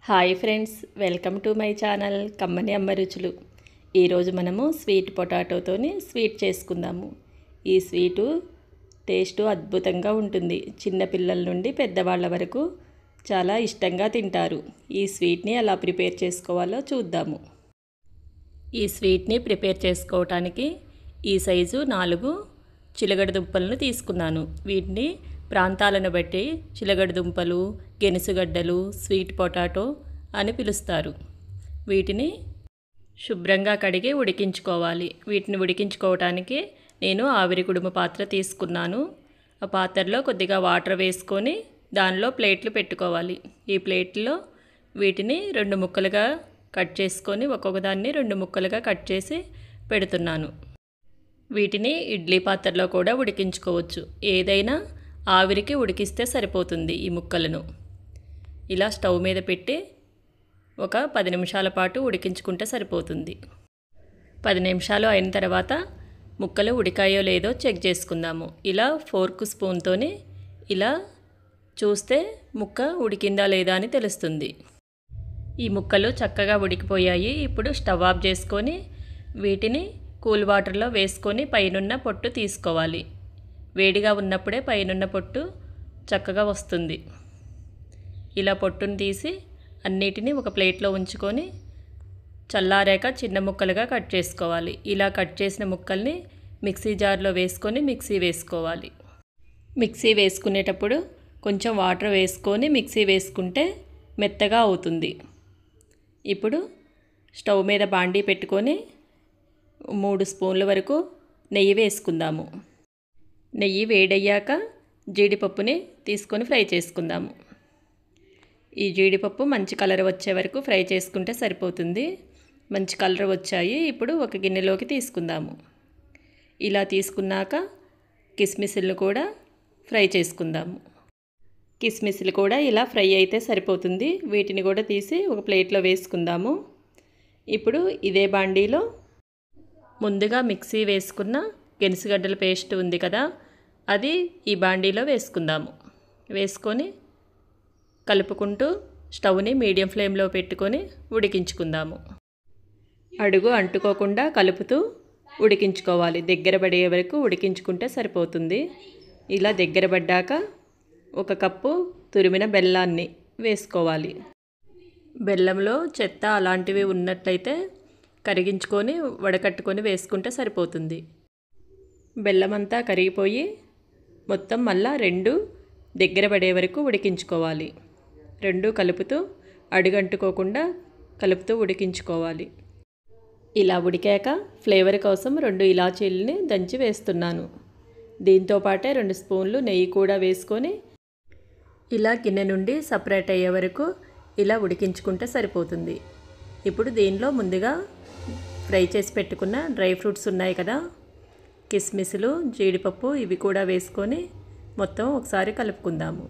Hi friends, welcome to my channel కమ్మని అమ్మ రుచులు. ఈరోజు మనము స్వీట్ పొటాటోతోని స్వీట్ చేసుకుందాము. ఈ స్వీటు టేస్ట్ అద్భుతంగా ఉంటుంది. చిన్నపిల్లల నుండి పెద్దవాళ్ళ వరకు చాలా ఇష్టంగా తింటారు. ఈ స్వీట్ని ఎలా ప్రిపేర్ చేసుకోవాలో చూద్దాము. ఈ స్వీట్ని ప్రిపేర్ చేసుకోవటానికి ఈ సైజు 4 చిలగడ దుంపలను తీసుకున్నాను. వీటిని ప్రాంతాలను బట్టి చిలగడ దుంపలు, గెనుసుగడ్డలు, స్వీట్ పొటాటో అని పిలుస్తారు. వీటిని శుభ్రంగా కడిగి ఉడికించుకోవాలి. వీటిని ఉడికించుకోవటానికి నేను ఆవిరి కుడుము పాత్ర తీసుకున్నాను. ఆ పాత్రలో కొద్దిగా వాటర్ వేసుకొని దానిలో ప్లేట్లు పెట్టుకోవాలి. ఈ ప్లేట్లో వీటిని 2 ముక్కలుగా కట్ చేసుకొని ఒక్కొక్క దాన్ని 2 ముక్కలుగా కట్ చేసి పెడుతున్నాను. వీటిని ఇడ్లీ పాత్రలో కూడా ఉడికించుకోవచ్చు. ఏదైనా ఆవిరికి ఉడికిస్తే సరిపోతుంది. ఈ ముక్కలను ఇలా స్టవ్ మీద పెట్టి ఒక 10 నిమిషాల పాటు ఉడికించుకుంటే సరిపోతుంది. 10 నిమిషాలు అయిన తర్వాత ముక్కలు ఉడికాయో లేదో చెక్ చేసుకుందాము. ఇలా ఫోర్క్ స్పూన్తోని ఇలా చూస్తే ముక్క ఉడికిందా లేదా అని తెలుస్తుంది. ఈ ముక్కలు చక్కగా ఉడికిపోయాయి. ఇప్పుడు స్టవ్ ఆఫ్ చేసుకొని వీటిని కూల్ వాటర్లో వేసుకొని పైనున్న పొట్టు తీసుకోవాలి. వేడిగా ఉన్నప్పుడే పైనున్న పొట్టు చక్కగా వస్తుంది. ఇలా పొట్టును తీసి అన్నిటినీ ఒక ప్లేట్లో ఉంచుకొని చల్లారాక చిన్న ముక్కలుగా కట్ చేసుకోవాలి. ఇలా కట్ చేసిన ముక్కల్ని మిక్సీ జార్లో వేసుకొని మిక్సీ వేసుకోవాలి. మిక్సీ వేసుకునేటప్పుడు కొంచెం వాటర్ వేసుకొని మిక్సీ వేసుకుంటే మెత్తగా అవుతుంది. ఇప్పుడు స్టవ్ మీద బాండీ పెట్టుకొని 3 స్పూన్ల వరకు నెయ్యి వేసుకుందాము. నెయ్యి వేడయ్యాక జీడిపప్పుని తీసుకొని ఫ్రై చేసుకుందాము. ఈ జీడిపప్పు మంచి కలర్ వచ్చే వరకు ఫ్రై చేసుకుంటే సరిపోతుంది. మంచి కలర్ వచ్చాయి. ఇప్పుడు ఒక గిన్నెలోకి తీసుకుందాము. ఇలా తీసుకున్నాక కిస్మిస్లు కూడా ఫ్రై చేసుకుందాము. కిస్మిస్లు కూడా ఇలా ఫ్రై అయితే సరిపోతుంది. వీటిని కూడా తీసి ఒక ప్లేట్లో వేసుకుందాము. ఇప్పుడు ఇదే బాండీలో ముందుగా మిక్సీ వేసుకున్న గెనుసుగడ్డల పేస్ట్ ఉంది కదా, అది ఈ బాండీలో వేసుకుందాము. వేసుకొని కలుపుకుంటూ స్టవ్ని మీడియం ఫ్లేమ్లో పెట్టుకొని ఉడికించుకుందాము. అడుగు అంటుకోకుండా కలుపుతూ ఉడికించుకోవాలి. దగ్గర పడే వరకు ఉడికించుకుంటే సరిపోతుంది. ఇలా దగ్గర పడ్డాక 1 కప్పు తురిమిన బెల్లాన్ని వేసుకోవాలి. బెల్లంలో చెత్త అలాంటివి ఉన్నట్లయితే కరిగించుకొని వడకట్టుకొని వేసుకుంటే సరిపోతుంది. బెల్లం అంతా కరిగిపోయి మొత్తం మళ్ళా 2 దగ్గర పడే వరకు ఉడికించుకోవాలి. 2 కలుపుతూ అడుగంటుకోకుండా కలుపుతూ ఉడికించుకోవాలి. ఇలా ఉడికాక ఫ్లేవర్ కోసం 2 ఇలాచీలని దంచి వేస్తున్నాను. దీంతో పాటే 2 స్పూన్లు నెయ్యి కూడా వేసుకొని ఇలా గిన్నె నుండి సపరేట్ అయ్యే వరకు ఇలా ఉడికించుకుంటే సరిపోతుంది. ఇప్పుడు దీనిలో ముందుగా ఫ్రై చేసి పెట్టుకున్న డ్రై ఫ్రూట్స్ ఉన్నాయి కదా, కిస్మిస్లు, జీడిపప్పు, ఇవి కూడా వేసుకొని మొత్తం ఒకసారి కలుపుకుందాము.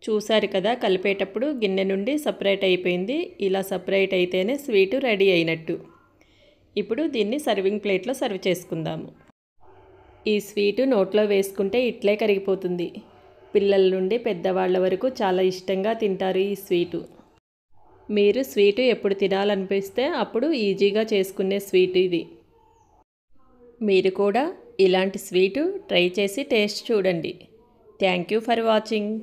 చూసారు కదా, కలిపేటప్పుడు గిన్నె నుండి సపరేట్ అయిపోయింది. ఇలా సపరేట్ అయితేనే స్వీటు రెడీ అయినట్టు. ఇప్పుడు దీన్ని సర్వింగ్ ప్లేట్లో సర్వ్ చేసుకుందాము. ఈ స్వీటు నోట్లో వేసుకుంటే ఇట్లే కరిగిపోతుంది. పిల్లల నుండి పెద్దవాళ్ళ వరకు చాలా ఇష్టంగా తింటారు ఈ స్వీటు. మీరు స్వీటు ఎప్పుడు తినాలనిపిస్తే అప్పుడు ఈజీగా చేసుకునే స్వీట్ ఇది. మీరు కూడా ఇలాంటి స్వీటు ట్రై చేసి టేస్ట్ చూడండి. Thank you for watching.